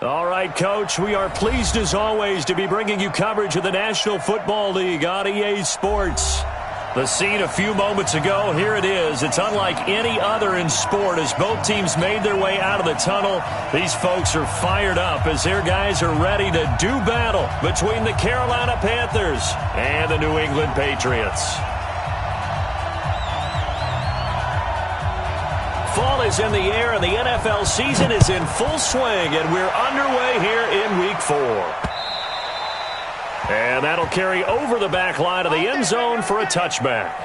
All right, Coach, we are pleased as always to be bringing you coverage of the National Football League on EA Sports. The scene a few moments ago, here it is. It's unlike any other in sport as both teams made their way out of the tunnel. These folks are fired up as their guys are ready to do battle between the Carolina Panthers and the New England Patriots. Fall is in the air and the NFL season is in full swing, and we're underway here in Week 4. And that'll carry over the back line of the end zone for a touchback.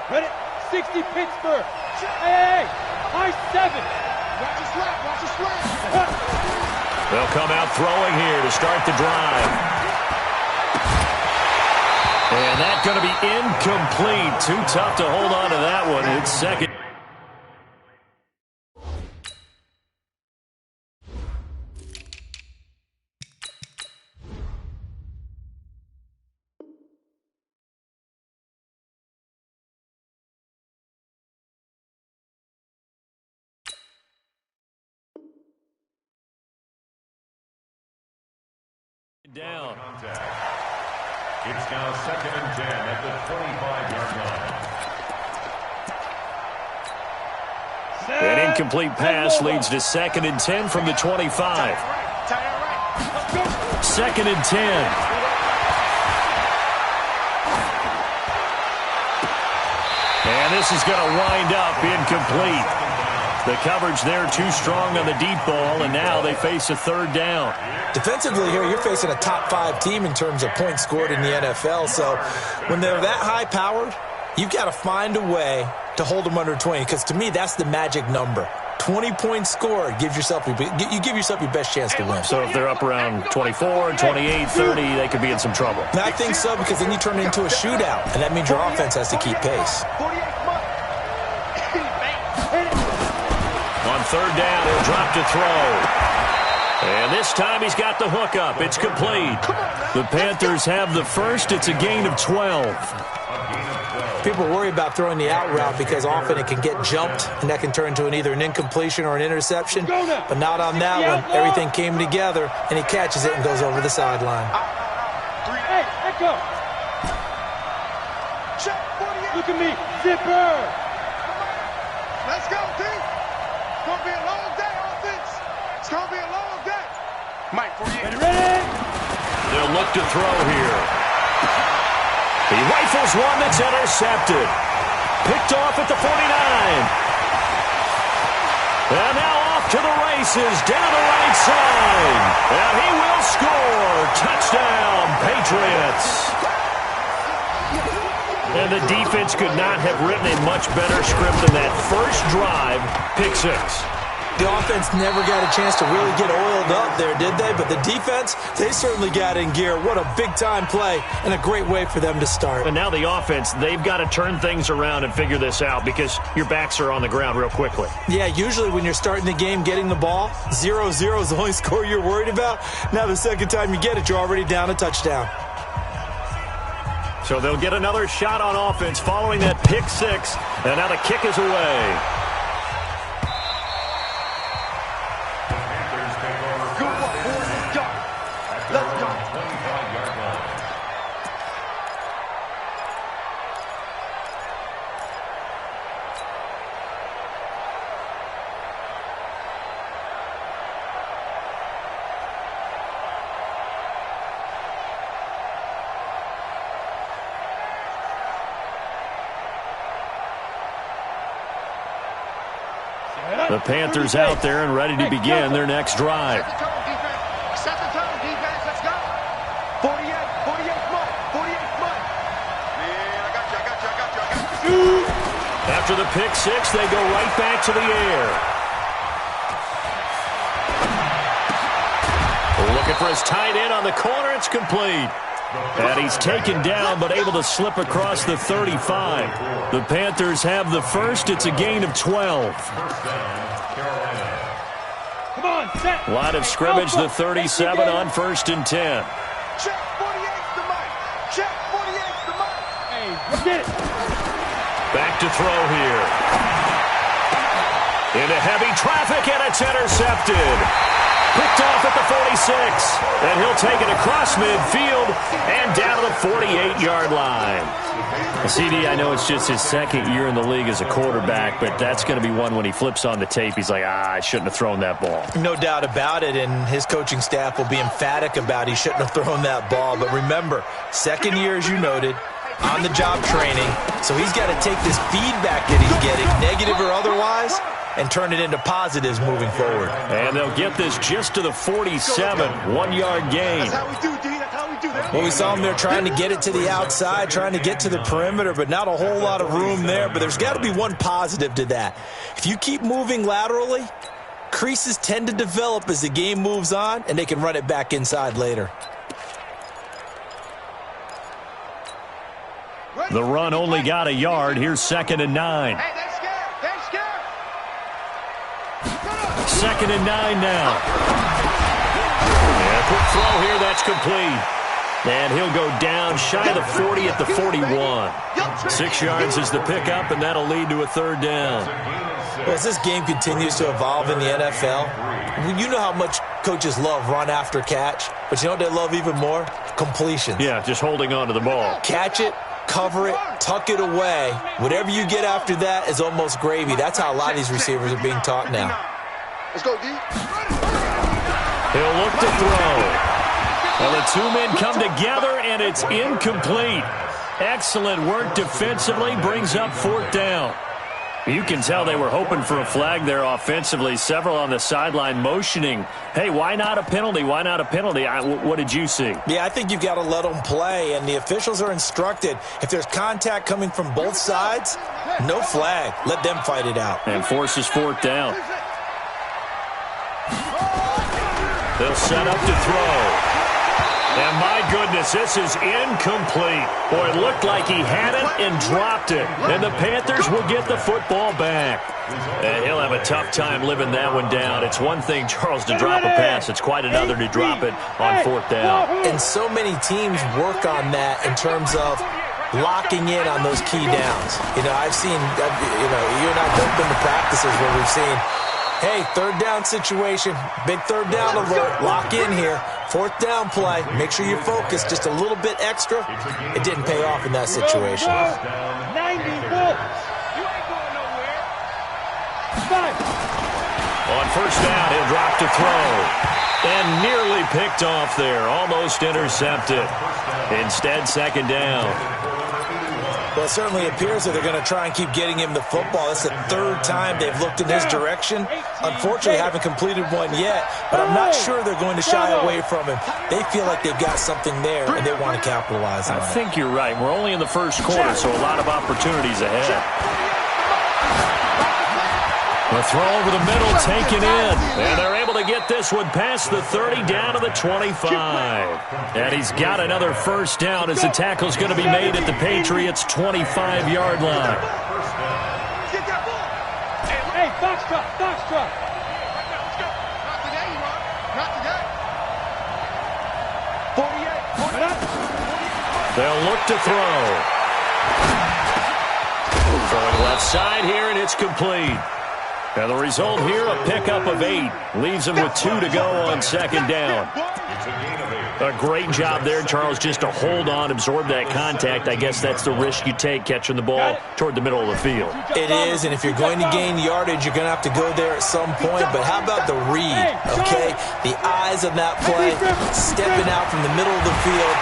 Ready? 60 Pittsburgh. Hey, high 7. Watch the slap, watch the slap. They'll come out throwing here to start the drive. And that's going to be incomplete. Too tough to hold on to that one. It's second. Down. It's now 2nd and 10 at the 25-yard line. An incomplete pass leads to 2nd and 10 from the 25. 2nd and 10. And this is going to wind up incomplete. The coverage there too strong on the deep ball, and now they face a third down. Defensively here, you're facing a top 5 team in terms of points scored in the NFL. So when they're that high-powered, you've got to find a way to hold them under 20, because to me, that's the magic number. 20 points scored, you give yourself your best chance to win. So if they're up around 24, 28, 30, they could be in some trouble. And I think so, because then you turn it into a shootout, and that means your offense has to keep pace. On third down, he'll drop to throw. And this time he's got the hook up. It's complete. The Panthers have the first. It's a gain of 12. People worry about throwing the out route because often it can get jumped, and that can turn into either an incompletion or an interception. But not on that one. Everything came together, and he catches it and goes over the sideline. Hey, let go. Look at me. Zipper. Let's go, D. It's going to be a long day, offense. It's going to be a long day. Mike, for you. Ready? They'll look to throw here. He rifles one that's intercepted. Picked off at the 49. And now off to the races down the right side. And he will score. Touchdown, Patriots. And the defense could not have written a much better script than that first drive, pick 6. The offense never got a chance to really get oiled up there, did they? But the defense, they certainly got in gear. What a big-time play and a great way for them to start. And now the offense, they've got to turn things around and figure this out because your backs are on the ground real quickly. Yeah, usually when you're starting the game getting the ball, 0-0 is the only score you're worried about. Now the second time you get it, you're already down a touchdown. So they'll get another shot on offense following that pick 6. And now the kick is away. The Panthers out there and ready to begin their next drive. Set the tone, defense. Let's go. 48 Mike. 48 Mike. Man, I got you. After the pick 6, they go right back to the air. Looking for his tight end on the corner. It's complete. And he's taken down but able to slip across the 35. The Panthers have the first. It's a gain of 12. Come on, set. Line of scrimmage, the 37 on 1st and 10. Check 48's the Mike. Check 48's the Mike. Hey, Get it. Back to throw here. Into heavy traffic, and it's intercepted. Picked off at the 46. And he'll take it across midfield and down to the 48-yard line. CD, I know it's just his second year in the league as a quarterback, but that's going to be one when he flips on the tape. He's like, I shouldn't have thrown that ball. No doubt about it, and his coaching staff will be emphatic about he shouldn't have thrown that ball. But remember, second year, as you noted, on-the-job training, so he's got to take this feedback that he's getting, negative or otherwise, and turn it into positives moving forward. And they'll get this just to the 47, 1-yard gain. That's how we do, D. That's how we do. Well, we saw him there trying to get it to the outside, trying to get to the perimeter, but not a whole lot of room there. But there's got to be one positive to that. If you keep moving laterally, creases tend to develop as the game moves on, and they can run it back inside later. The run only got a yard. Here's 2nd and 9. Hey, they're scared. They're scared. 2nd and 9 now. Yeah, quick throw here. That's complete. And he'll go down shy of the 40 at the 41. 6 yards is the pickup, and that'll lead to a 3rd down. Well, as this game continues to evolve in the NFL, you know how much coaches love run after catch, but you know what they love even more? Completions. Yeah, just holding on to the ball. Catch it, cover it, tuck it away. Whatever you get after that is almost gravy. That's how a lot of these receivers are being taught now. Let's go, D. He'll look to throw. Well, the two men come together, and it's incomplete. Excellent work defensively, brings up 4th down. You can tell they were hoping for a flag there offensively. Several on the sideline motioning, hey, why not a penalty? Why not a penalty? What did you see? Yeah, I think you've got to let them play, and the officials are instructed, if there's contact coming from both sides, no flag. Let them fight it out. And forces 4th down. They'll set up to throw. And my goodness, this is incomplete. Boy, it looked like he had it and dropped it. And the Panthers will get the football back. And he'll have a tough time living that one down. It's one thing, Charles, to drop a pass. It's quite another to drop it on 4th down. And so many teams work on that in terms of locking in on those key downs. You know, I've seen, you and I both been to practices where we've seen, hey, 3rd down situation, big 3rd down alert, lock in here. 4th down play, make sure you're focused just a little bit extra. It didn't pay off in that situation. 90 volts. You ain't going nowhere. 5. On 1st down, he'll drop to throw. And nearly picked off there, almost intercepted. Instead, 2nd down. Well, it certainly appears that they're going to try and keep getting him the football. It's the 3rd time they've looked in his direction. Unfortunately, haven't completed one yet, but I'm not sure they're going to shy away from him. They feel like they've got something there, and they want to capitalize on it. I think you're right. We're only in the 1st quarter, so a lot of opportunities ahead. The throw over the middle taken in. And they're able to get this one past the 30 down to the 25. And he's got another 1st down as the tackle's going to be made at the Patriots' 25-yard line. Hey, Foxtrot, Foxtrot. Let's go. Not today, Ron. Not today. 48. They'll look to throw. Throwing left side here, and it's complete. And the result here, a pickup of 8. Leaves him with 2 to go on 2nd down. A great job there, Charles, just to hold on, absorb that contact. I guess that's the risk you take catching the ball toward the middle of the field. It is, and if you're going to gain yardage, you're going to have to go there at some point. But how about the read, okay? The eyes of that play, stepping out from the middle of the field.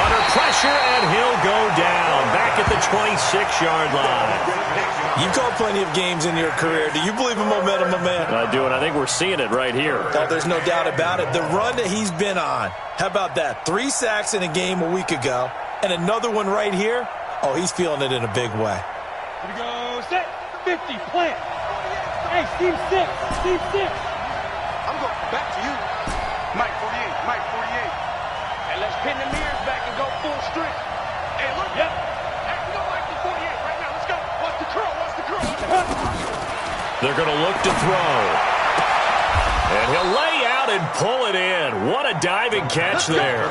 Under pressure, and he'll go down, back at the 26-yard line. You've called plenty of games in your career. Do you believe in momentum, my man? I do, and I think we're seeing it right here. Oh, there's no doubt about it. The run that he's been on, how about that? 3 sacks in a game a week ago, and another one right here. Oh, he's feeling it in a big way. Here we go. Set. 50. Plant. Hey, Steve 6. Steve 6. I'm going back to you. Mike 48. Mike 48. And let's pin the mirrors back and go full strength. Hey, look. Yep. Hey, we don't like the 48 right now. Let's go. Watch the curl. Watch the curl. They're going to look to throw. And he'll lay out and pull it in. What a diving catch there.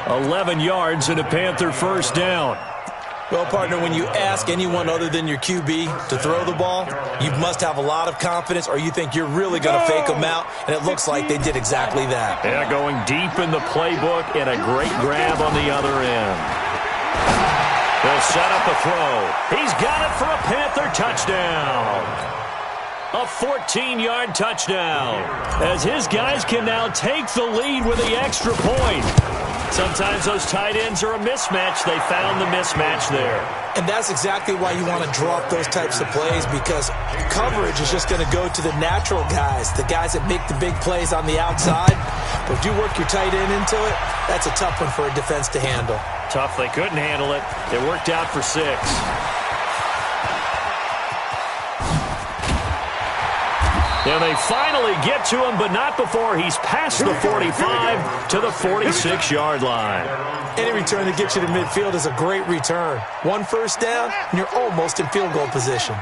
11 yards and a Panther 1st down. Well, partner, when you ask anyone other than your QB to throw the ball, you must have a lot of confidence or you think you're really going to fake them out, and it looks like they did exactly that. Yeah, going deep in the playbook and a great grab on the other end. They'll set up a throw. He's got it for a Panther touchdown. A 14-yard touchdown, as his guys can now take the lead with the extra point. Sometimes those tight ends are a mismatch. They found the mismatch there. And that's exactly why you want to drop those types of plays, because coverage is just going to go to the natural guys, the guys that make the big plays on the outside. But if you work your tight end into it, that's a tough one for a defense to handle. Tough. They couldn't handle it. It worked out for 6. And they finally get to him, but not before he's past the 45 to the 46-yard line. Any return that gets you to midfield is a great return. 1 first down, and you're almost in field goal position.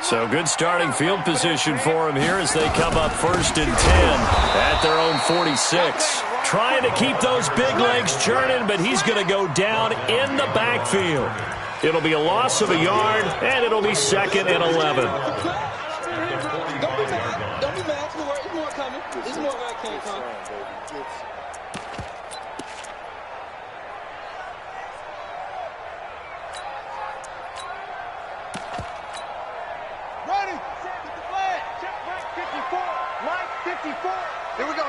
So good starting field position for him here as they come up 1st and 10 at their own 46. Trying to keep those big legs churning, but he's going to go down in the backfield. It'll be a loss of a yard, and it'll be 2nd and 11. Don't be mad. It's more coming. It's more where it came from. Ready. Set with the flag. Check right 54. Line 54. Here we go.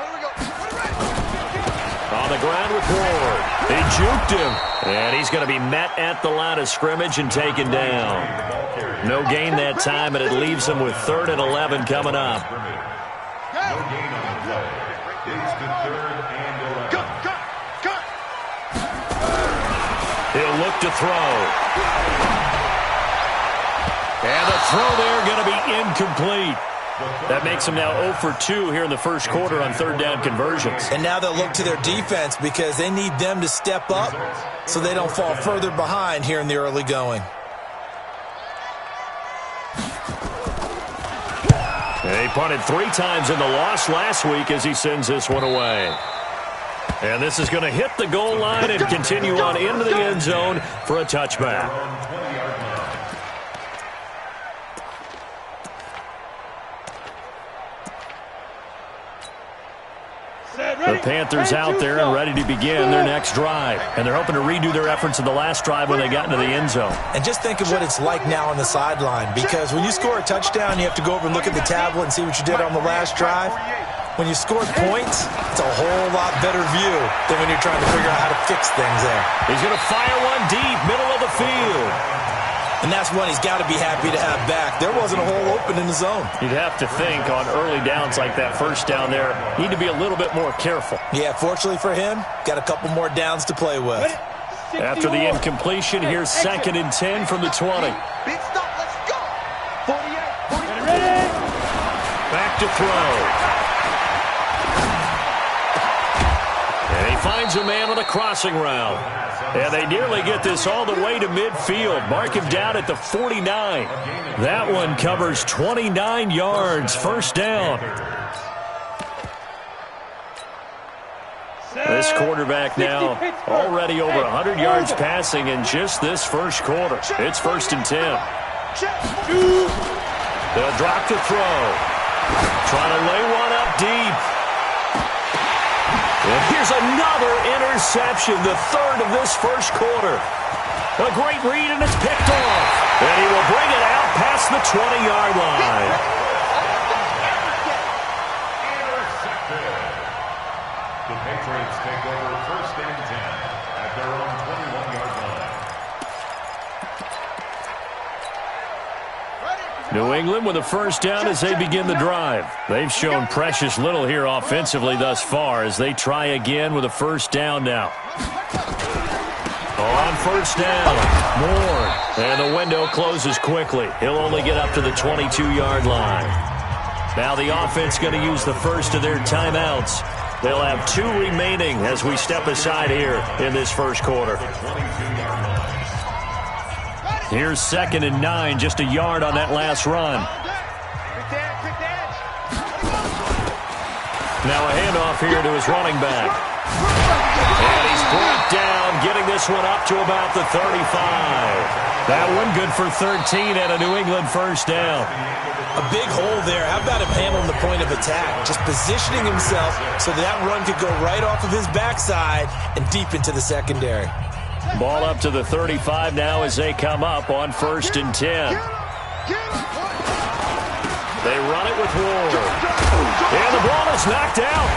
On the ground with Ward. He juked him. And he's going to be met at the line of scrimmage and taken down. No gain that time, and it leaves him with 3rd and 11 coming up. No gain on the play. It's the 3rd and 11. Cut. He'll look to throw. And the throw there going to be incomplete. That makes him now 0 for 2 here in the first quarter on 3rd down conversions. And now they'll look to their defense because they need them to step up so they don't fall further behind here in the early going. He punted 3 times in the loss last week as he sends this one away. And this is going to hit the goal line and continue on into the end zone for a touchback. The Panthers out there and ready to begin their next drive. And they're hoping to redo their efforts in the last drive when they got into the end zone. And just think of what it's like now on the sideline, because when you score a touchdown, you have to go over and look at the tablet and see what you did on the last drive. When you scored points, it's a whole lot better view than when you're trying to figure out how to fix things there. He's going to fire one deep, middle of the field. And that's one he's got to be happy to have back. There wasn't a hole open in the zone. You'd have to think on early downs like that first down there, need to be a little bit more careful. Yeah, fortunately for him, got a couple more downs to play with. After the incompletion, here's 2nd and 10 from the 20. Big stop. Let's go. 48. Ready. Back to throw. And he finds a man on a crossing route. And they nearly get this all the way to midfield. Mark him down at the 49. That one covers 29 yards. First down. This quarterback now already over 100 yards passing in just this first quarter. It's 1st and 10. They'll drop the throw. Trying to lay one up deep. And here's another interception, the 3rd of this first quarter. A great read, and it's picked off. And he will bring it out past the 20-yard line. Intercepted. The Patriots take over 1st and 10 at their own 21-yard line. New England with a first down as they begin the drive. They've shown precious little here offensively thus far as they try again with a first down now. On first down, Moore. And the window closes quickly. He'll only get up to the 22-yard line. Now the offense going to use the first of their timeouts. They'll have 2 remaining as we step aside here in this first quarter. Here's 2nd and 9, just a yard on that last run. Quick dash. Now a handoff here to his running back. And he's brought down, getting this one up to about the 35. That one good for 13 and a New England first down. A big hole there. How about him handling the point of attack? Just positioning himself so that run could go right off of his backside and deep into the secondary. Ball up to the 35 now as they come up on 1st and 10. They run it with Ward. And the ball is knocked out.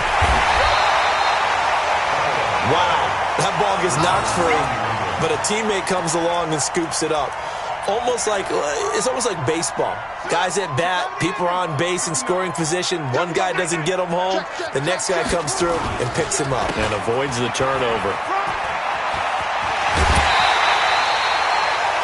Wow, that ball gets knocked free, but a teammate comes along and scoops it up. It's almost like baseball. Guys at bat, people are on base in scoring position. One guy doesn't get him home. The next guy comes through and picks him up. And avoids the turnover.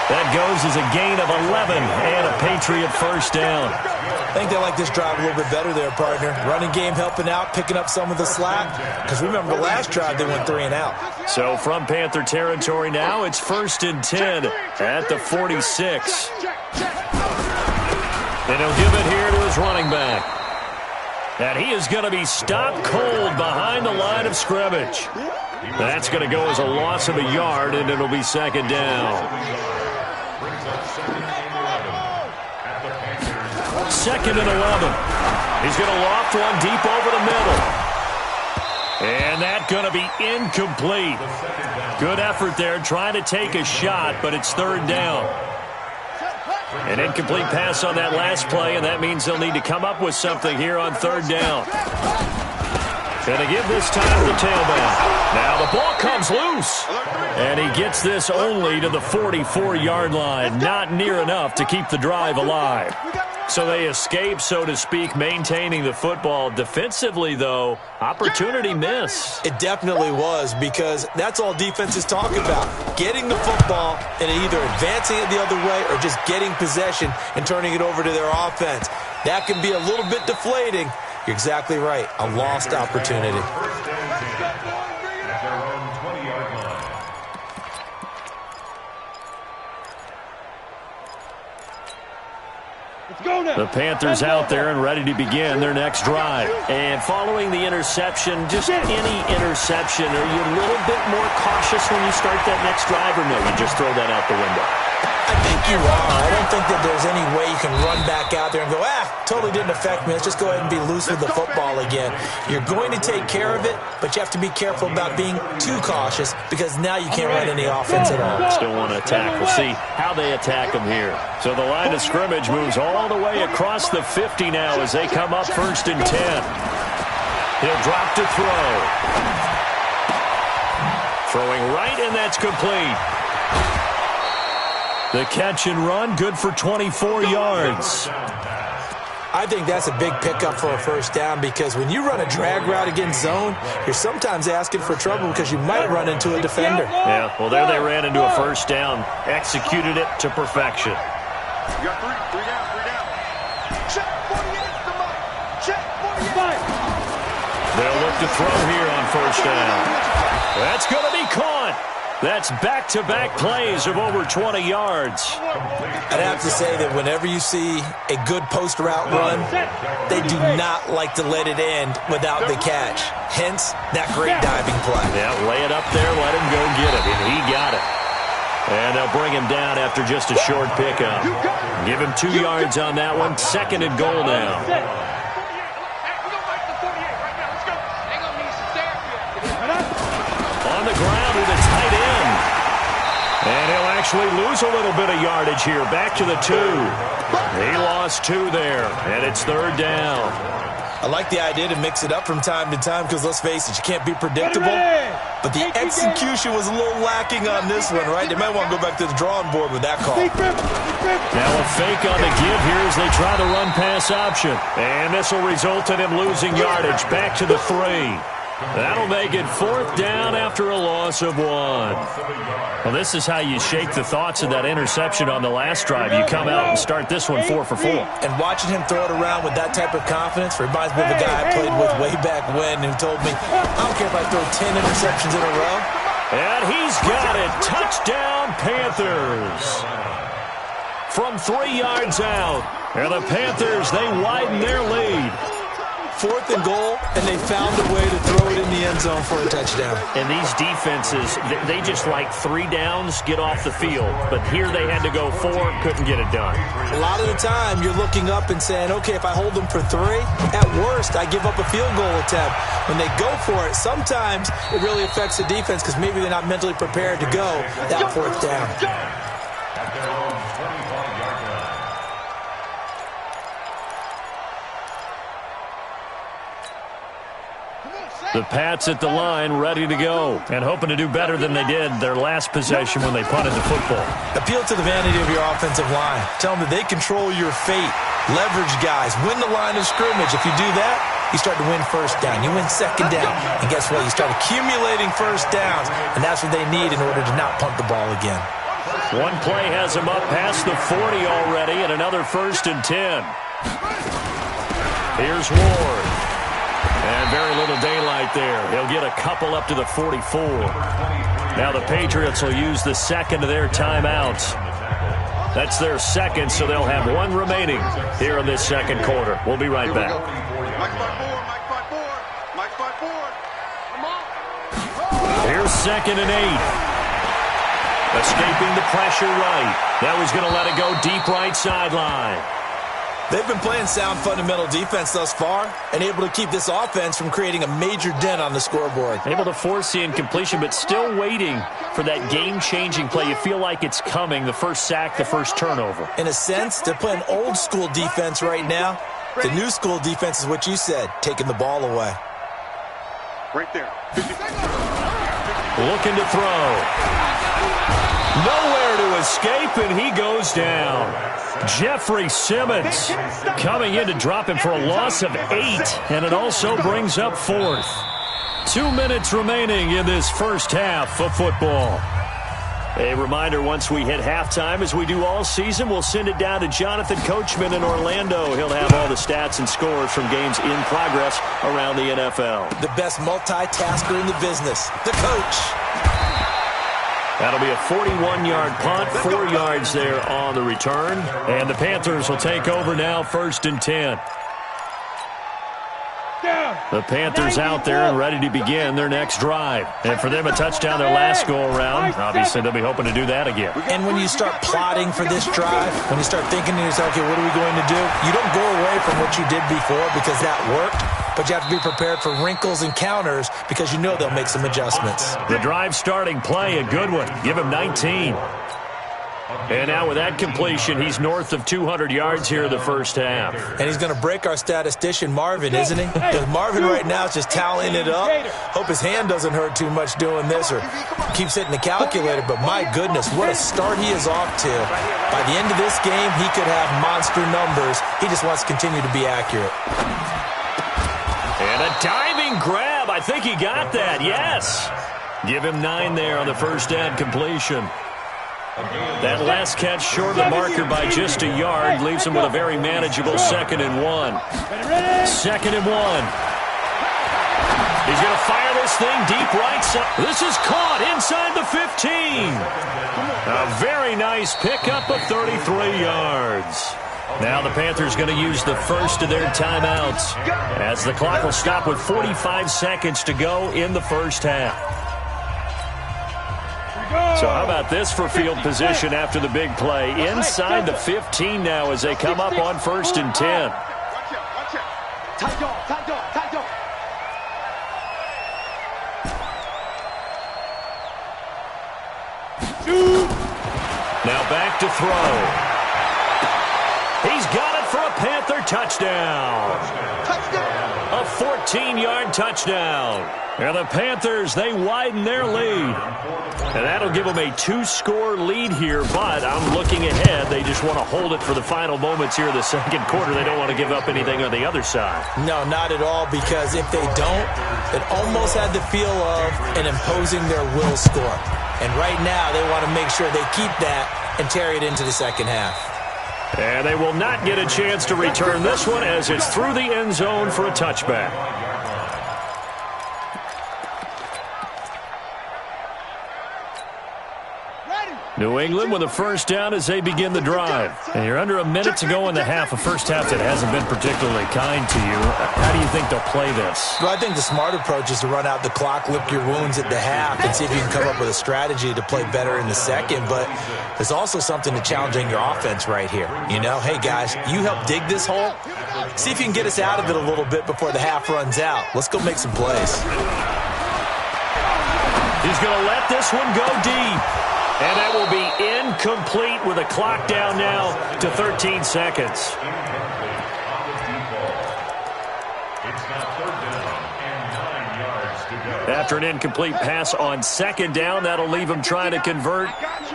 That goes as a gain of 11 and a Patriot first down. I think they like this drive a little bit better there, partner. Running game helping out, picking up some of the slack. Because remember, the last drive they went 3 and out. So from Panther territory now, it's 1st and 10 at the 46. And he'll give it here to his running back. And he is going to be stopped cold behind the line of scrimmage. That's going to go as a loss of a yard, and it'll be 2nd down. 2nd and 11. He's going to loft one deep over the middle. And that's going to be incomplete. Good effort there trying to take a shot, but it's 3rd down. An incomplete pass on that last play, and that means they'll need to come up with something here on 3rd down. Going to give this time to the tailback. Now the ball comes loose. And he gets this only to the 44-yard line. Not near enough to keep the drive alive. So they escape, so to speak, maintaining the football. Defensively, though, opportunity miss. It definitely was, because that's all defenses talk about. Getting the football and either advancing it the other way or just getting possession and turning it over to their offense. That can be a little bit deflating. You're exactly right. A lost opportunity. The Panthers out there and ready to begin their next drive. And following the interception, just any interception, are you a little bit more cautious when you start that next drive, or no, you just throw that out the window? I think you are. I don't think that there's any way you can run back out there and go, totally didn't affect me. Let's just go ahead and be loose with the football again. You're going to take care of it, but you have to be careful about being too cautious, because now you can't run any offense at all. Still want to attack. We'll see how they attack them here. So the line of scrimmage moves all the way across the 50 now as they come up 1st and 10. He'll drop to throw. Throwing right, and that's complete. The catch and run, good for 24 yards. I think that's a big pickup for a first down, because when you run a drag route against zone, you're sometimes asking for trouble because you might run into a defender. Yeah, well, there they ran into a first down. Executed it to perfection. You got three down. Check 48, the mark. Check 48. They'll look to throw here on first down. That's going to be caught. That's back-to-back plays of over 20 yards. I'd have to say that whenever you see a good post route run, they do not like to let it end without the catch. Hence, that great diving play. Yeah, lay it up there, let him go get it, and he got it. And they'll bring him down after just a short pickup. Give him 2 yards on that one. 2nd and goal now. On the ground with a tight end. And he'll actually lose a little bit of yardage here. Back to the 2. He lost 2 there, and it's 3rd down. I like the idea to mix it up from time to time, because let's face it, you can't be predictable. But the execution was a little lacking on this one, right? They might want to go back to the drawing board with that call. Now a fake on the give here as they try the run-pass option. And this will result in him losing yardage. Back to the 3. That'll make it 4th down after a loss of 1. Well, this is how you shake the thoughts of that interception on the last drive. You come out and start this one 4 for 4. And watching him throw it around with that type of confidence reminds me of a guy I played with way back when who told me, I don't care if I throw 10 interceptions in a row. And he's got it. Touchdown, Panthers. From 3 yards out. And the Panthers, they widen their lead. 4th and goal, and they found a way to throw it in the end zone for a touchdown. And these defenses, they just like 3 downs, get off the field. But here they had to go 4, couldn't get it done. A lot of the time, you're looking up and saying, okay, if I hold them for 3, at worst, I give up a field goal attempt. When they go for it, sometimes it really affects the defense because maybe they're not mentally prepared to go that 4th down. At their own 25-yard line. The Pats at the line, ready to go, and hoping to do better than they did their last possession when they punted the football. Appeal to the vanity of your offensive line. Tell them that they control your fate. Leverage guys. Win the line of scrimmage. If you do that, you start to win first down. You win second down. And guess what? You start accumulating first downs, and that's what they need in order to not punt the ball again. One play has him up past the 40 already, and another 1st and 10. Here's Ward. And very little daylight there. He'll get a couple up to the 44. Now the Patriots will use the second of their timeouts. That's their second, so they'll have 1 remaining here in this second quarter. We'll be right back. Here's 2nd and 8. Escaping the pressure right. That was going to let it go deep right sideline. They've been playing sound fundamental defense thus far and able to keep this offense from creating a major dent on the scoreboard. Able to force the incompletion, but still waiting for that game-changing play. You feel like it's coming, the first sack, the first turnover. In a sense, they're playing old-school defense right now. The new school defense is what you said, taking the ball away. Right there. Looking to throw. Nowhere to escape, and he goes down. Jeffrey Simmons coming in to drop him for a loss of 8, and it also brings up 4th. 2 minutes remaining in this first half of football. A reminder, once we hit halftime, as we do all season, we'll send it down to Jonathan Coachman in Orlando. He'll have all the stats and scores from games in progress around the NFL. The best multitasker in the business, the coach. That'll be a 41-yard punt, 4 yards there on the return. And the Panthers will take over now, 1st and 10. The Panthers out there and ready to begin their next drive. And for them, a touchdown their last go-around. Obviously, they'll be hoping to do that again. And when you start plotting for this drive, when you start thinking to yourself, okay, what are we going to do? You don't go away from what you did before because that worked, but you have to be prepared for wrinkles and counters because you know they'll make some adjustments. The drive starting play, a good one. Give him 19. And now with that completion, he's north of 200 yards here in the first half. And he's going to break our statistician, Marvin, isn't he? Because Marvin right now is just tallying it up. Hope his hand doesn't hurt too much doing this or keeps hitting the calculator. But my goodness, what a start he is off to. By the end of this game, he could have monster numbers. He just wants to continue to be accurate. And a diving grab. I think he got that. Yes. Give him 9 there on the first down completion. That last catch short of the marker by just a yard leaves him with a very manageable 2nd and 1. 2nd and 1. He's going to fire this thing deep right side. This is caught inside the 15. A very nice pickup of 33 yards. Now the Panthers going to use the first of their timeouts as the clock will stop with 45 seconds to go in the first half. So how about this for field position after the big play? Inside the 15 now as they come up on 1st and 10. Now back to throw. He's got it for a Panther touchdown. A 14-yard touchdown. And the Panthers, they widen their lead. And that'll give them a 2-score lead here, but I'm looking ahead. They just want to hold it for the final moments here of the second quarter. They don't want to give up anything on the other side. No, not at all, because if they don't, it almost had the feel of an imposing their will score. And right now, they want to make sure they keep that and carry it into the second half. And they will not get a chance to return this one as it's through the end zone for a touchback. New England with a first down as they begin the drive. And you're under a minute to go in the half, a first half that hasn't been particularly kind to you. How do you think they'll play this? Well, I think the smart approach is to run out the clock, lick your wounds at the half, and see if you can come up with a strategy to play better in the second. But there's also something to challenging your offense right here. You know, hey, guys, you help dig this hole. See if you can get us out of it a little bit before the half runs out. Let's go make some plays. He's going to let this one go deep. And that will be incomplete with a clock down now to 13 seconds. After an incomplete pass on second down, that'll leave him trying to convert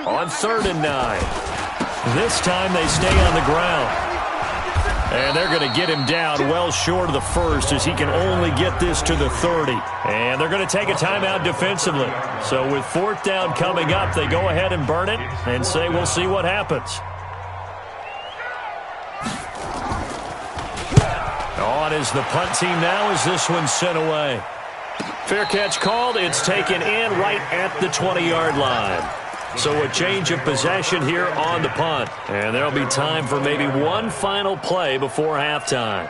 on 3rd and 9. This time they stay on the ground. And they're going to get him down well short of the first as he can only get this to the 30. And they're going to take a timeout defensively. So with 4th down coming up, they go ahead and burn it and say we'll see what happens. On is the punt team now as this one's sent away. Fair catch called. It's taken in right at the 20-yard line. So a change of possession here on the punt. And there'll be time for maybe one final play before halftime.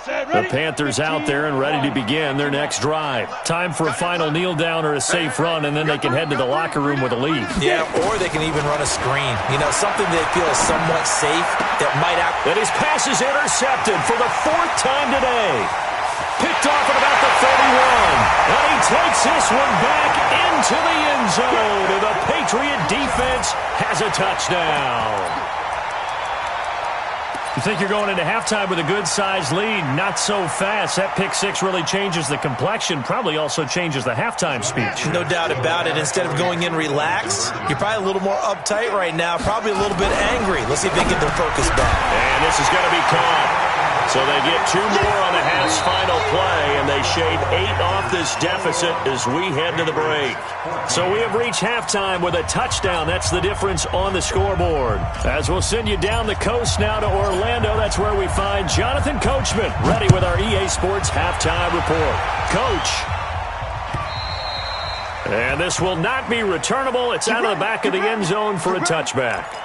The Panthers out there and ready to begin their next drive. Time for a final kneel down or a safe run, and then they can head to the locker room with a lead. Yeah, or they can even run a screen. You know, something they feel is somewhat safe that might act. And his pass is intercepted for the 4th time today. Picked off at about the 31. And he takes this one back into the end zone. And the Patriot defense has a touchdown. You think you're going into halftime with a good-sized lead. Not so fast. That pick six really changes the complexion, probably also changes the halftime speech. No doubt about it. Instead of going in relaxed, you're probably a little more uptight right now, probably a little bit angry. Let's see if they get their focus back. And this is going to be caught. So they get 2 more on the half's final play, and they shave 8 off this deficit as we head to the break. So we have reached halftime with a touchdown. That's the difference on the scoreboard. As we'll send you down the coast now to Orlando, that's where we find Jonathan Coachman, ready with our EA Sports Halftime Report. Coach. And this will not be returnable. It's out of the back of the end zone for a touchback.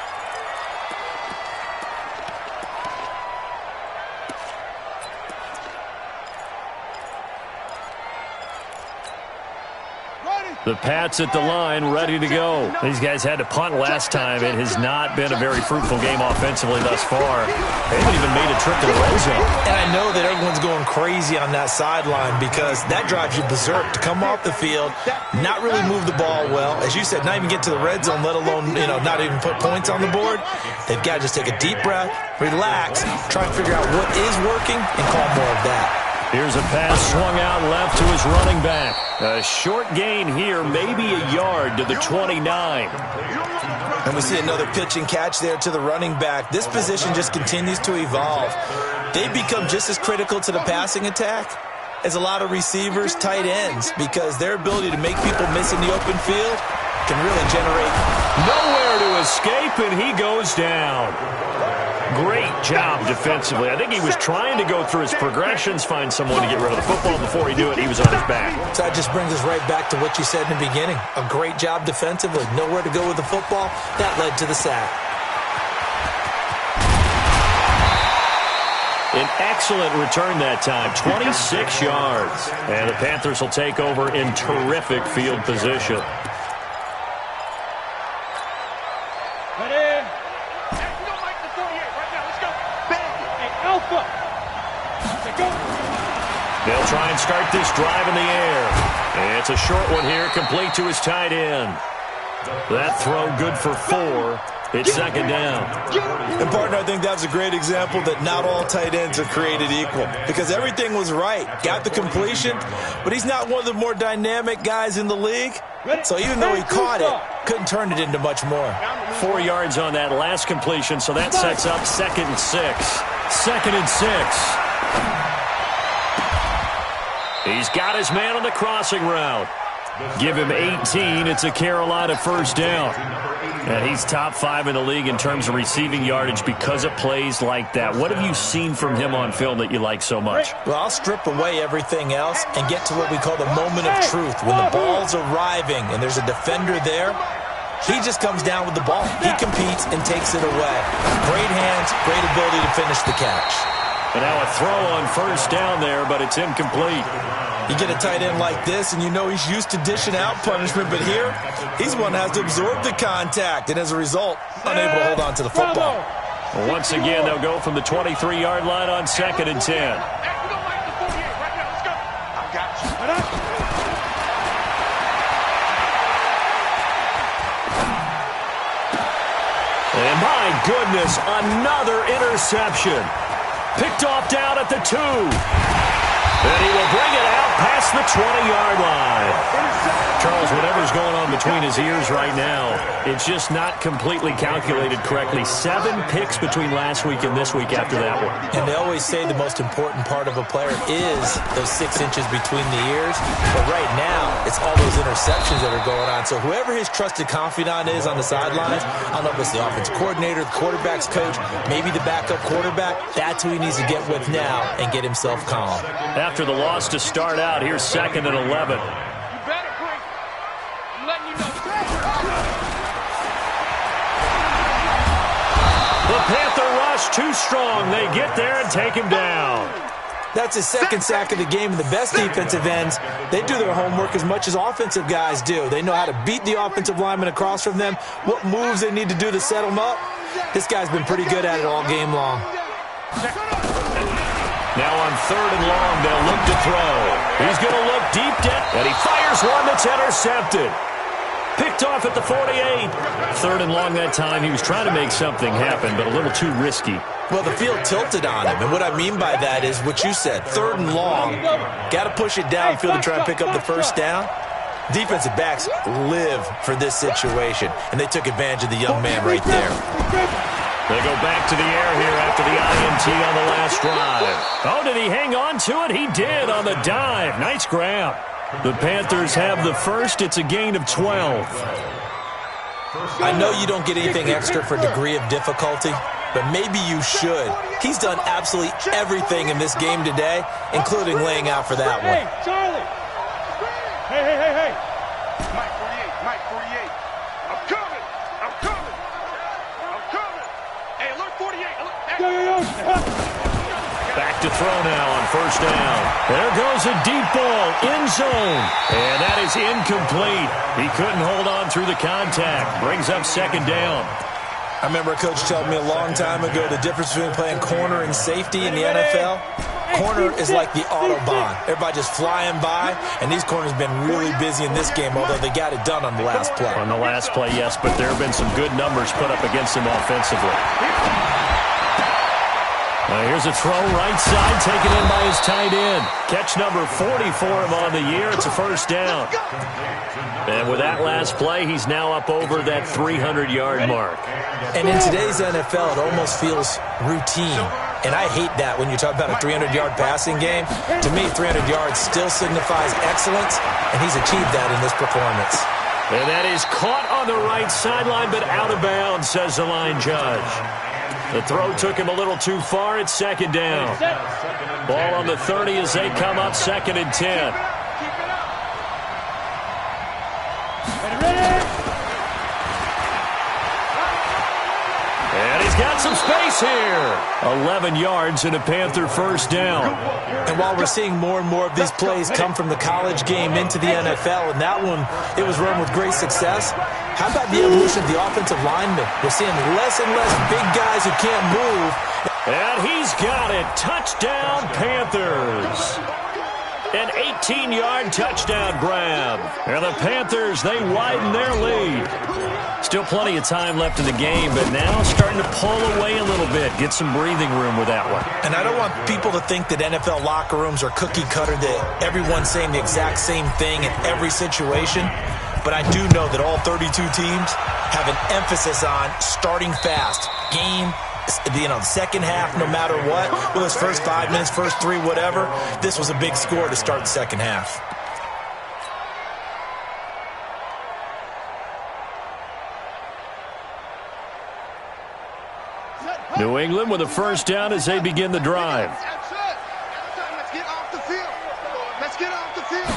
The Pats at the line, ready to go. These guys had to punt last time. It has not been a very fruitful game offensively thus far. They haven't even made a trip to the red zone. And I know that everyone's going crazy on that sideline because that drives you berserk to come off the field, not really move the ball well. As you said, not even get to the red zone, let alone, not even put points on the board. They've got to just take a deep breath, relax, try and figure out what is working, and call more of that. Here's a pass swung out left to his running back. A short gain here, maybe a yard to the 29. And we see another pitch and catch there to the running back. This position just continues to evolve. They become just as critical to the passing attack as a lot of receivers, tight ends, because their ability to make people miss in the open field can really generate. Nowhere to escape, and he goes down. Great job defensively. I think he was trying to go through his progressions, find someone to get rid of the football. Before he knew it, he was on his back. So that just brings us right back to what you said in the beginning. A great job defensively. Nowhere to go with the football. That led to the sack. An excellent return that time, 26 yards. And the Panthers will take over in terrific field position. They'll try and start this drive in the air. And it's a short one here, complete to his tight end. That throw good for 4. It's second down. And, partner, I think that was a great example that not all tight ends are created equal because everything was right. Got the completion, but he's not one of the more dynamic guys in the league. So even though he caught it, couldn't turn it into much more. 4 yards on that last completion, so that sets up 2nd and 6. 2nd and 6. He's got his man on the crossing route. Give him 18. It's a Carolina first down. And he's top 5 in the league in terms of receiving yardage because of plays like that. What have you seen from him on film that you like so much? Well, I'll strip away everything else and get to what we call the moment of truth. When the ball's arriving and there's a defender there, he just comes down with the ball. He competes and takes it away. Great hands, great ability to finish the catch. And now a throw on first down there, but it's incomplete. You get a tight end like this, and you know he's used to dishing out punishment, but here, he's one that has to absorb the contact, and as a result, unable to hold on to the football. Well, once again, they'll go from the 23-yard line on 2nd and 10. And my goodness, another interception. Picked off down at the 2. And he will bring it out past the 20-yard line. Charles, whatever's going on between his ears right now, it's just not completely calculated correctly. 7 picks between last week and this week after that one. And they always say the most important part of a player is those 6 inches between the ears. But right now, it's all those interceptions that are going on. So whoever his trusted confidant is on the sidelines, I don't know if it's the offensive coordinator, the quarterback's coach, maybe the backup quarterback, that's who he needs to get with now and get himself calm. After the loss to start out, here's 2nd and 11. The Panther rush too strong. They get there and take him down. That's his 2nd sack of the game, and the best defensive ends, they do their homework as much as offensive guys do. They know how to beat the offensive lineman across from them, what moves they need to do to set them up. This guy's been pretty good at it all game long. Now on 3rd and long, they'll look to throw. He's going to look deep down, and he fires one that's intercepted. Picked off at the 48. 3rd and long that time. He was trying to make something happen, but a little too risky. Well, the field tilted on him, and what I mean by that is what you said. 3rd and long, got to push it downfield to try and pick up the first down. Defensive backs live for this situation, and they took advantage of the young man right there. They go back to the air here after the INT on the last drive. Oh, did he hang on to it? He did on the dive. Nice grab. The Panthers have the first. It's a gain of 12. I know you don't get anything extra for degree of difficulty, but maybe you should. He's done absolutely everything in this game today, including laying out for that one. Hey, Charlie! Hey! Mike 48. I'm coming! Hey, alert 48! Yo! Back to throw now on first down. There goes a deep ball, end zone. And that is incomplete. He couldn't hold on through the contact. Brings up 2nd down. I remember a coach telling me a long time ago the difference between playing corner and safety in the NFL. Corner is like the Autobahn. Everybody just flying by, and these corners have been really busy in this game, although they got it done on the last play. On the last play, yes, but there have been some good numbers put up against him offensively. Here's a throw right side, taken in by his tight end. Catch number 40 for him on the year. It's a first down. And with that last play, he's now up over that 300-yard mark. And in today's NFL, it almost feels routine. And I hate that when you talk about a 300-yard passing game. To me, 300 yards still signifies excellence, and he's achieved that in this performance. And that is caught on the right sideline, but out of bounds, says the line judge. The throw took him a little too far. It's 2nd down. Ball on the 30 as they come up 2nd and 10. And he's got some space here. 11 yards and a Panther first down. And while we're seeing more and more of these plays come from the college game into the NFL, and that one, it was run with great success, how about the evolution of the offensive lineman? We're seeing less and less big guys who can't move. And he's got it. Touchdown, Panthers. An 18-yard touchdown grab. And the Panthers, they widen their lead. Still plenty of time left in the game, but now starting to pull away a little bit. Get some breathing room with that one. And I don't want people to think that NFL locker rooms are cookie cutter, that everyone's saying the exact same thing in every situation. But I do know that all 32 teams have an emphasis on starting fast. Game, the second half, no matter what. Well, it's first 5 minutes, first 3, whatever. This was a big score to start the second half. New England with a first down as they begin the drive. Let's get off the field. Let's get off the field.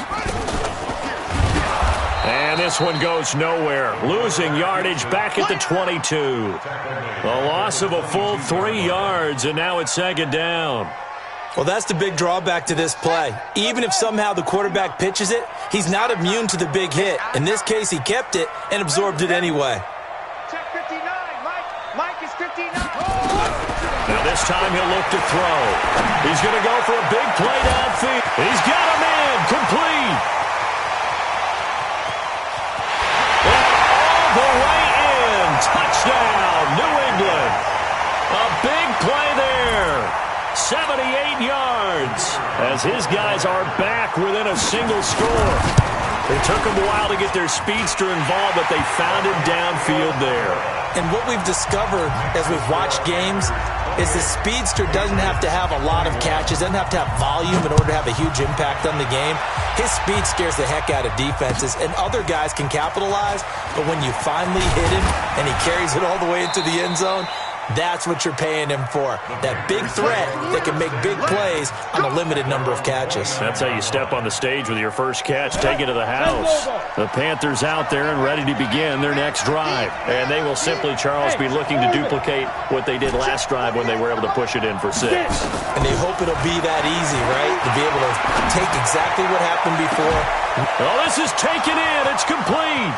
And this one goes nowhere. Losing yardage back at the 22. A loss of a full 3 yards, and now it's second down. Well, that's the big drawback to this play. Even if somehow the quarterback pitches it, he's not immune to the big hit. In this case, he kept it and absorbed it anyway. Check 59. Mike is 59. Now this time he'll look to throw. He's going to go for a big play downfield. He's got a man complete. And all the way in. Touchdown, New England. A big play there. 78 yards as his guys are back within a single score. It took them a while to get their speedster involved, but they found him downfield there. And what we've discovered as we've watched games is the speedster doesn't have to have a lot of catches, doesn't have to have volume in order to have a huge impact on the game. His speed scares the heck out of defenses, and other guys can capitalize, but when you finally hit him and he carries it all the way into the end zone, that's what you're paying him for. That big threat that can make big plays on a limited number of catches. That's how you step on the stage with your first catch. Take it to the house. The Panthers out there and ready to begin their next drive. And they will simply, Charles, be looking to duplicate what they did last drive when they were able to push it in for 6. And they hope it'll be that easy, right? To be able to take exactly what happened before. Oh, this is taken in. It's complete.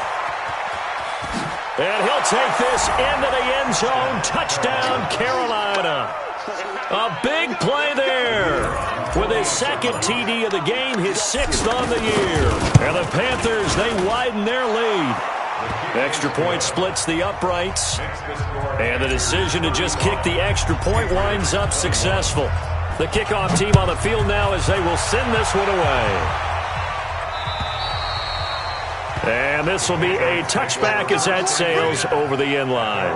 And he'll take this into the end zone. Touchdown, Carolina. A big play there. With his second TD of the game, his 6th on the year. And the Panthers, they widen their lead. Extra point splits the uprights. And the decision to just kick the extra point winds up successful. The kickoff team on the field now as they will send this one away. And this will be a touchback as that sails over the end line.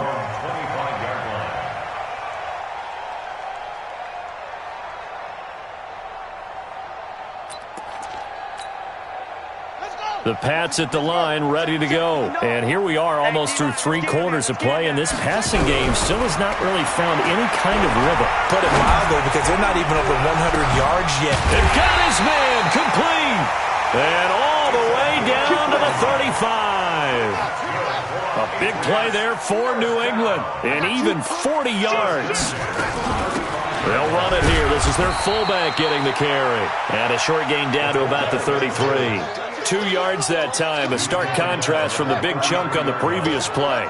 The Pats at the line, ready to go. And here we are almost through 3 quarters of play, and this passing game still has not really found any kind of rhythm. Put it mildly, because they're not even over 100 yards yet. They've got his man complete. And all the way down to the 35. A big play there for New England. And even 40 yards. They'll run it here. This is their fullback getting the carry. And a short gain down to about the 33. 2 yards that time. A stark contrast from the big chunk on the previous play.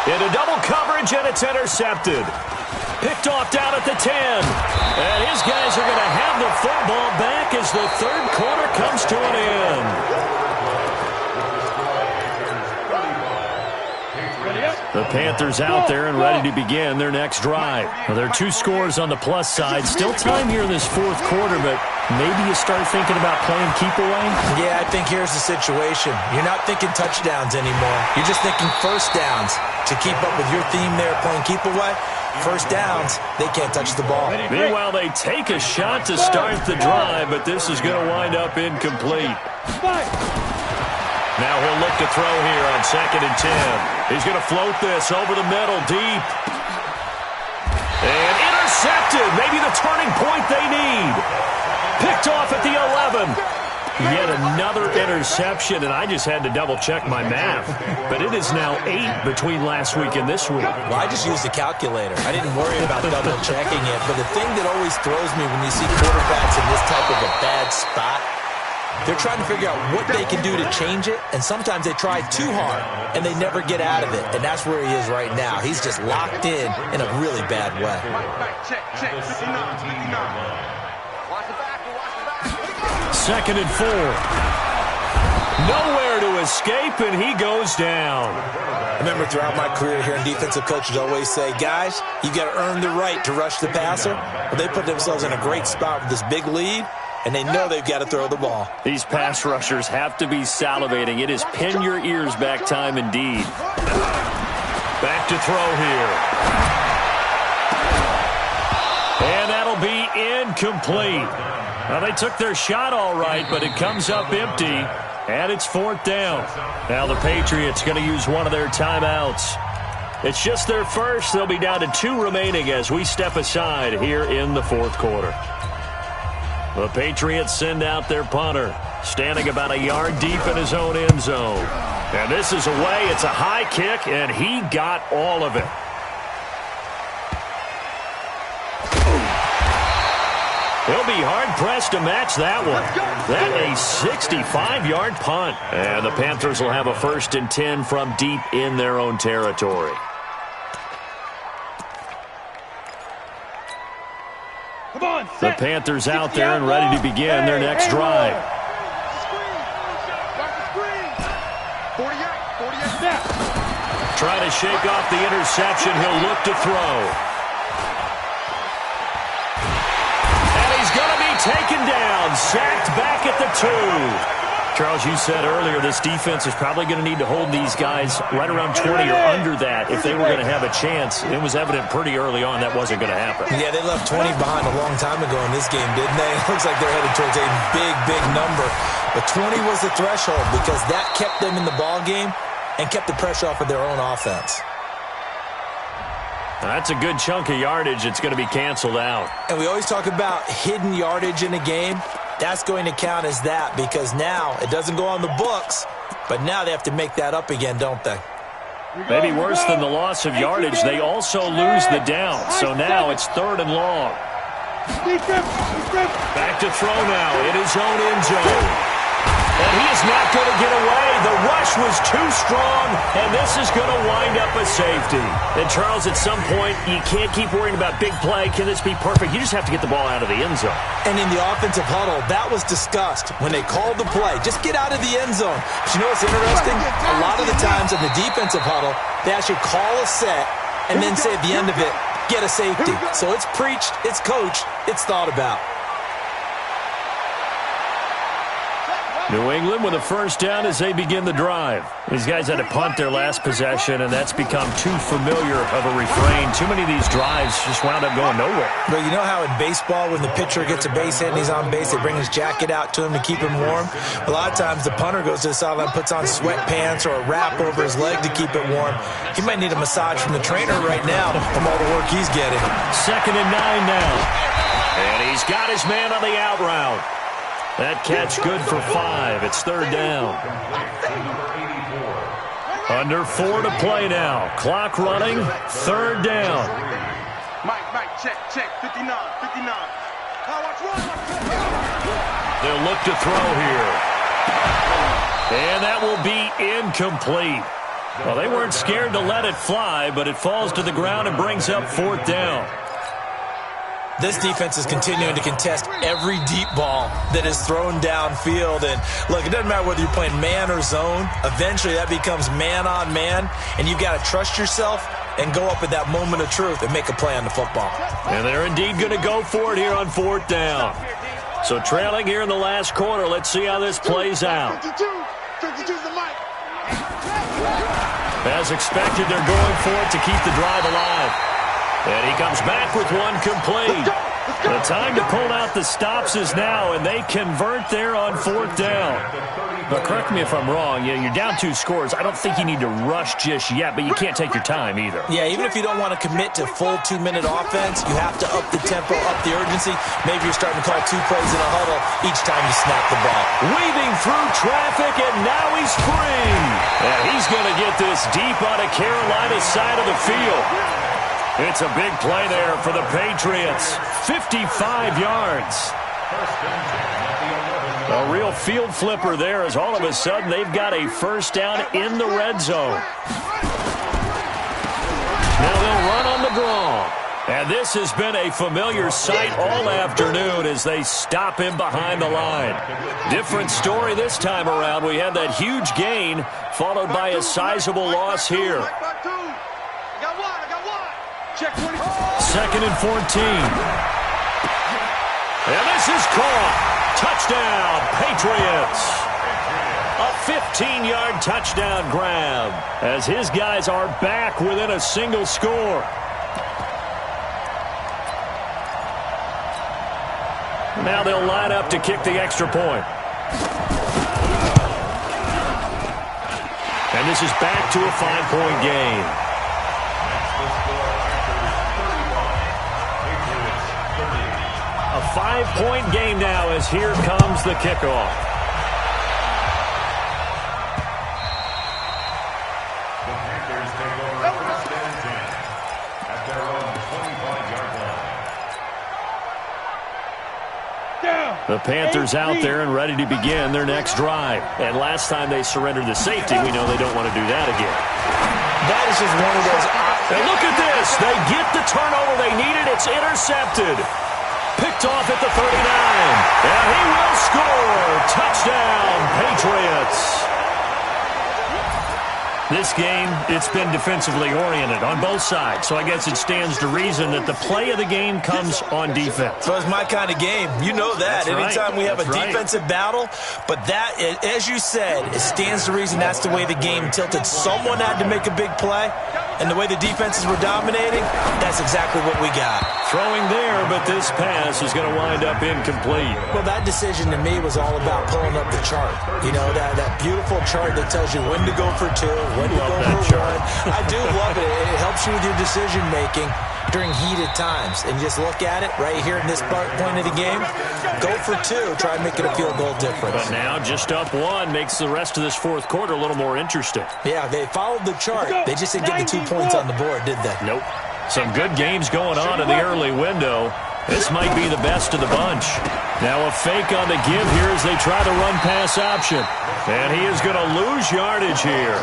Into double coverage, and it's intercepted. Picked off down at the 10. And his guys are going to have the football back as the third quarter comes to an end. The Panthers out there and ready to begin their next drive. Well, there are 2 scores on the plus side. Still time here in this fourth quarter, but maybe you start thinking about playing keep away? Yeah, I think here's the situation. You're not thinking touchdowns anymore. You're just thinking first downs. To keep up with your theme there, playing keep away, first downs, they can't touch the ball. Meanwhile, they take a shot to start the drive, but this is going to wind up incomplete. Now he'll look to throw here on 2nd and 10. He's going to float this over the middle, deep. And intercepted. Maybe the turning point they need. Picked off at the 11. Yet another interception, and I just had to double-check my math. But it is now 8 between last week and this week. Well, I just used a calculator. I didn't worry about double-checking it. But the thing that always throws me when you see quarterbacks in this type of a bad spot, they're trying to figure out what they can do to change it, and sometimes they try too hard, and they never get out of it. And that's where he is right now. He's just locked in a really bad way. Second and 4. Nowhere to escape, and he goes down. I remember throughout my career hearing defensive coaches always say, guys, you got to earn the right to rush the passer. Well, they put themselves in a great spot with this big lead, and they know they've got to throw the ball. These pass rushers have to be salivating. It is pin your ears back time indeed. Back to throw here. And that'll be incomplete. Well, they took their shot all right, but it comes up empty. And it's 4th down. Now the Patriots going to use one of their timeouts. It's just their first. They'll be down to 2 remaining as we step aside here in the 4th quarter. The Patriots send out their punter, standing about a yard deep in his own end zone. And this is away. It's a high kick, and he got all of it. He'll be hard-pressed to match that one. That a 65-yard punt. And the Panthers will have a 1st and 10 from deep in their own territory. The Panthers out there and ready to begin their next drive. 48. Trying to shake off the interception. He'll look to throw. And he's going to be taken down. Sacked back at the 2. Charles, you said earlier this defense is probably going to need to hold these guys right around 20 or under that if they were going to have a chance. It was evident pretty early on that wasn't going to happen. Yeah, they left 20 behind a long time ago in this game, didn't they? It looks like they're headed towards a big, big number. But 20 was the threshold because that kept them in the ball game and kept the pressure off of their own offense. That's a good chunk of yardage. It's going to be canceled out. And we always talk about hidden yardage in a game. That's going to count as that because now it doesn't go on the books, but now they have to make that up again, don't they? Maybe worse than the loss of yardage, they also lose the down. So now it's 3rd and long. Back to throw now in his own end zone. And he is not going to get away. The rush was too strong, and this is going to wind up a safety. And, Charles, at some point, you can't keep worrying about big play. Can this be perfect? You just have to get the ball out of the end zone. And in the offensive huddle, that was discussed when they called the play. Just get out of the end zone. But you know what's interesting? A lot of the times in the defensive huddle, they actually call a set and then say at the end of it, get a safety. So it's preached, it's coached, it's thought about. New England with a 1st down as they begin the drive. These guys had to punt their last possession, and that's become too familiar of a refrain. Too many of these drives just wound up going nowhere. But you know how in baseball, when the pitcher gets a base hit and he's on base, they bring his jacket out to him to keep him warm? A lot of times the punter goes to the sideline, puts on sweatpants or a wrap over his leg to keep it warm. He might need a massage from the trainer right now from all the work he's getting. 2nd and 9 now. And he's got his man on the out route. That catch good for 5. It's 3rd down. Under 4 to play now. Clock running. 3rd down. Mike, check. 59. They'll look to throw here. And that will be incomplete. Well, they weren't scared to let it fly, but it falls to the ground and brings up 4th down. This defense is continuing to contest every deep ball that is thrown downfield. And, look, it doesn't matter whether you're playing man or zone. Eventually, that becomes man-on-man, and you've got to trust yourself and go up at that moment of truth and make a play on the football. And they're indeed going to go for it here on 4th down. So trailing here in the last quarter. Let's see how this plays out. 52's the mic. As expected, they're going for it to keep the drive alive. And he comes back with one complete. The time to pull out the stops is now, and they convert there on 4th down. But correct me if I'm wrong. You're down 2 scores. I don't think you need to rush just yet, but you can't take your time either. Yeah, even if you don't want to commit to full 2-minute offense, you have to up the tempo, up the urgency. Maybe you're starting to call 2 plays in a huddle each time you snap the ball. Weaving through traffic, and now he's free. And he's going to get this deep on a Carolina side of the field. It's a big play there for the Patriots. 55 yards. A real field flipper there as all of a sudden they've got a 1st down in the red zone. Now they'll run on the draw. And this has been a familiar sight all afternoon as they stop him behind the line. Different story this time around. We had that huge gain followed by a sizable loss here. 2nd and 14. And this is caught. Touchdown, Patriots. A 15-yard touchdown grab as his guys are back within a single score. Now they'll line up to kick the extra point. And this is back to a 5-point game. A 5-point game now as here comes the kickoff. The Panthers take over first and 10 at their own 25-yard line. The Panthers out there and ready to begin their next drive. And last time they surrendered the safety, we know they don't want to do that again. That is just one of those. And look at this. They get the turnover they needed. It's intercepted. Picked off at the 39. And he will score. Touchdown, Patriots. This game, it's been defensively oriented on both sides. So I guess it stands to reason that the play of the game comes on defense. So it's my kind of game. You know that. That's Anytime right. we have That's a right. defensive battle. But that, as you said, it stands to reason that's the way the game tilted. Someone had to make a big play. And the way the defenses were dominating, that's exactly what we got. Throwing there, but this pass is going to wind up incomplete. Well, that decision to me was all about pulling up the chart. You know, that beautiful chart that tells you when to go for 2, when to go for 1. I do love it. It helps you with your decision-making during heated times. And just look at it right here in this point of the game. Go for 2. Try and make it a field goal difference. But now just up 1 makes the rest of this fourth quarter a little more interesting. Yeah, they followed the chart. They just didn't get the 2 points on the board, did they? Nope. Some good games going on in the early window. This might be the best of the bunch. Now a fake on the give here as they try the run-pass option. And he is going to lose yardage here.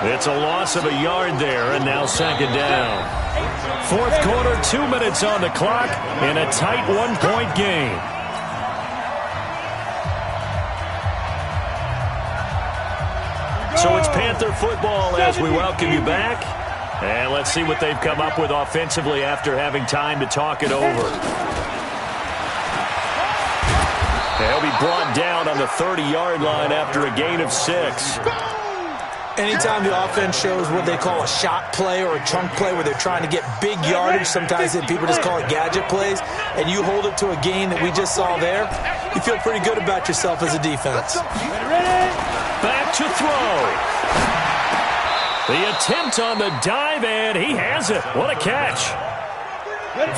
It's a loss of a yard there, and now second down. Fourth quarter, 2 minutes on the clock in a tight 1-point game. So it's Panther football as we welcome you back. And let's see what they've come up with offensively after having time to talk it over. They'll be brought down on the 30-yard line after a gain of 6. Anytime the offense shows what they call a shot play or a chunk play where they're trying to get big yardage, sometimes people just call it gadget plays, and you hold it to a gain that we just saw there, you feel pretty good about yourself as a defense. Back to throw. The attempt on the dive, and he has it. What a catch.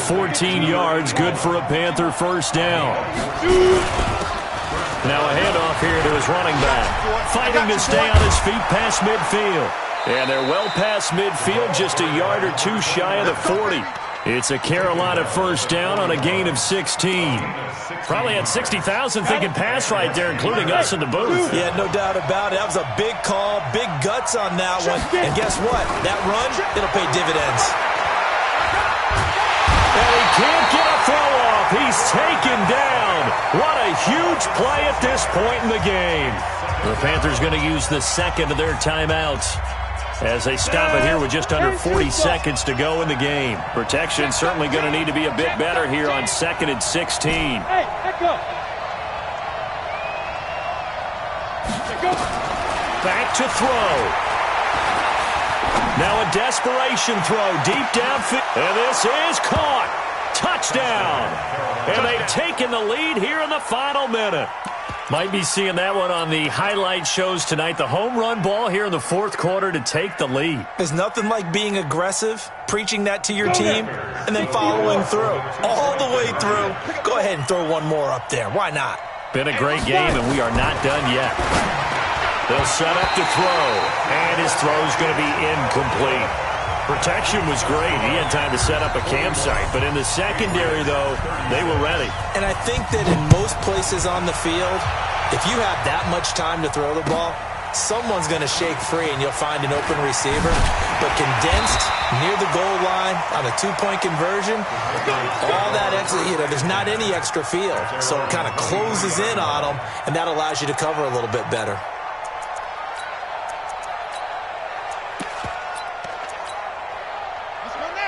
14 yards, good for a Panther first down. Now a handoff here to his running back. Fighting to stay on his feet past midfield. And they're well past midfield, just a yard or 2 shy of the 40. It's a Carolina first down on a gain of 16. Probably had 60,000 thinking pass right there, including us in the booth. Yeah, no doubt about it. That was a big call, big guts on that one. And guess what? That run, it'll pay dividends. And he can't get a throw off. He's taken down. What a huge play at this point in the game. The Panthers going to use the second of their timeouts as they stop it here with just under 40 seconds to go in the game. Protection certainly going to need to be a bit better here on 2nd and 16. Hey, let go. Back to throw. Now a desperation throw deep downfield. And this is caught. Touchdown. And they've taken the lead here in the final minute. Might be seeing that one on the highlight shows tonight. The home run ball here in the fourth quarter to take the lead. There's nothing like being aggressive, preaching that to your team, and then following through. All the way through. Go ahead and throw one more up there. Why not? Been a great game, and we are not done yet. They'll set up to throw, and his throw's going to be incomplete. Protection was great. He had time to set up a campsite, but in the secondary, though, they were ready. And I think that in most places on the field, if you have that much time to throw the ball, someone's going to shake free and you'll find an open receiver. But condensed near the goal line on a 2-point conversion, all that extra, there's not any extra field. So it kind of closes in on them, and that allows you to cover a little bit better.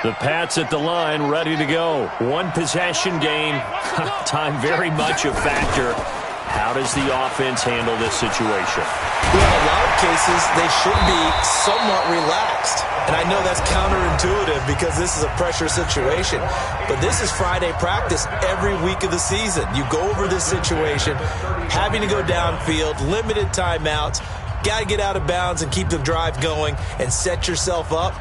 The Pats at the line, ready to go. One possession game. Time very much a factor. How does the offense handle this situation? Well, in a lot of cases, they should be somewhat relaxed. And I know that's counterintuitive because this is a pressure situation. But this is Friday practice every week of the season. You go over this situation, having to go downfield, limited timeouts. got to get out of bounds and keep the drive going and set yourself up.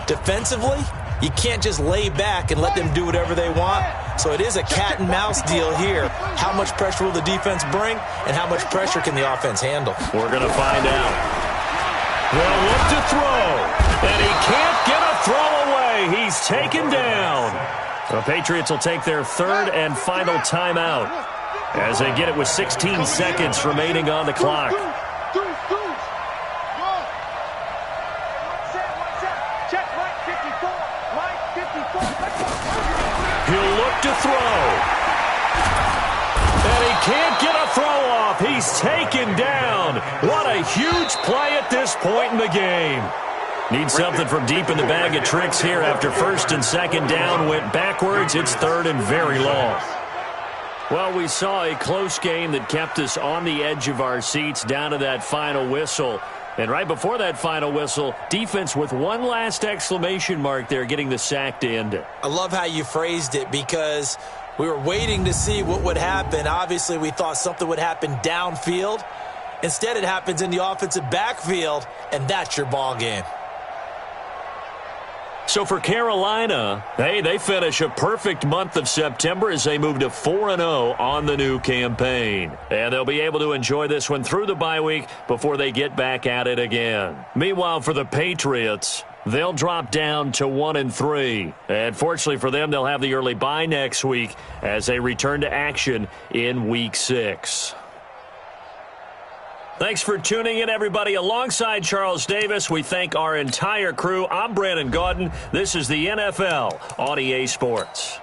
Defensively, you can't just lay back and let them do whatever they want. So it is a cat and mouse deal here. How much pressure will the defense bring, and how much pressure can the offense handle? We're going to find out. They'll look to throw, and he can't get a throw away. He's taken down. The Patriots will take their third and final timeout as they get it with 16 seconds remaining on the clock. He'll look to throw. And he can't get a throw off. He's taken down. What a huge play at this point in the game. Need something from deep in the bag of tricks here after first and second down went backwards. It's third and very long. Well, we saw a close game that kept us on the edge of our seats down to that final whistle. And right before that final whistle, defense with one last exclamation mark there, getting the sack to end it. I love how you phrased it, because we were waiting to see what would happen. Obviously, we thought something would happen downfield. Instead, it happens in the offensive backfield, and that's your ball game. So for Carolina, hey, they finish a perfect month of September as they move to 4-0 on the new campaign. And they'll be able to enjoy this one through the bye week before they get back at it again. Meanwhile, for the Patriots, they'll drop down to 1-3. And fortunately for them, they'll have the early bye next week as they return to action in Week 6. Thanks for tuning in, everybody. Alongside Charles Davis, we thank our entire crew. I'm Brandon Gaudin. This is the NFL on EA Sports.